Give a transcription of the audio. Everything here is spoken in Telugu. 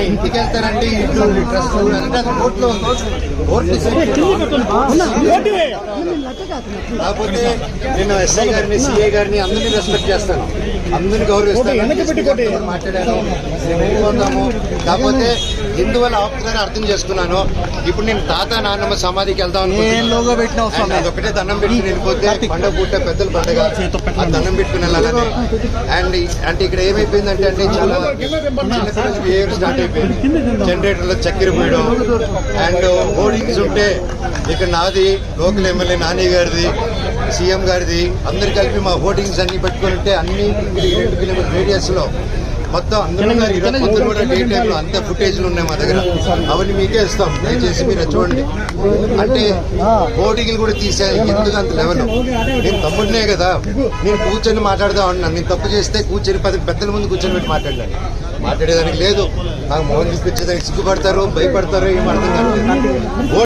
ఇంటికి వెళ్తారంటే ఇంట్లో ట్రస్ట్ అంటే అది కోర్టులో ఉంది. కోర్టు కాకపోతే నేను ఎస్ఐ గారిని సిఐ గారిని అందరినీ రెస్పెక్ట్ చేస్తాను, అందరినీ గౌరవిస్తాను, మాట్లాడాను, మేము వెళ్ళిపోతాము. కాకపోతే ఎందువల్ల ఆపుతున్నారో అర్థం చేసుకున్నాను. ఇప్పుడు నేను తాత నాన్నమ్మ సమాధికి వెళ్దాం అనుకుంటున్నాను. అదొకటే దండం పెట్టుకుని వెళ్ళిపోతే పండుగ పూట పెద్దల పండుగ, ఆ దండం పెట్టుకుని వెళ్ళాలని. అండ్ అంటే ఇక్కడ ఏమైపోయిందంటే చాలా చిన్నపిల్లల బిహేవియర్ స్టార్ట్ అయిపోయింది. జనరేటర్లో చక్కెర పోయడం అండ్ హోర్డింగ్స్ ఉంటే ఇక్కడ నాది, లోకల్ ఎమ్మెల్యే నాని గారిది, సీఎం గారిది, అందరు కలిపి మా హోర్డింగ్స్ అన్ని పెట్టుకుని ఉంటే అన్ని 2 కిలోమీటర్ రేడియస్ లో మొత్తం అందరూ కూడా డే టైంలో అంత ఫుటేజ్లు ఉన్నాయి మా దగ్గర. అవన్నీ మీకే ఇస్తాం, దయచేసి మీరు చూడండి. అంటే హోర్డింగ్లు కూడా తీసే ఎందుకు అంత లెవెల్. నేను తమ్ముడినే కదా, నేను కూర్చొని మాట్లాడదాం అన్నాను. నేను తప్పు చేస్తే కూర్చొని 10 పెద్దల ముందు కూర్చొని పెట్టి మాట్లాడేదానికి లేదు. నాకు మోహన్ చూపించేదానికి సిగ్గుపడతారు, భయపడతారు, ఏం అర్థం కాదు.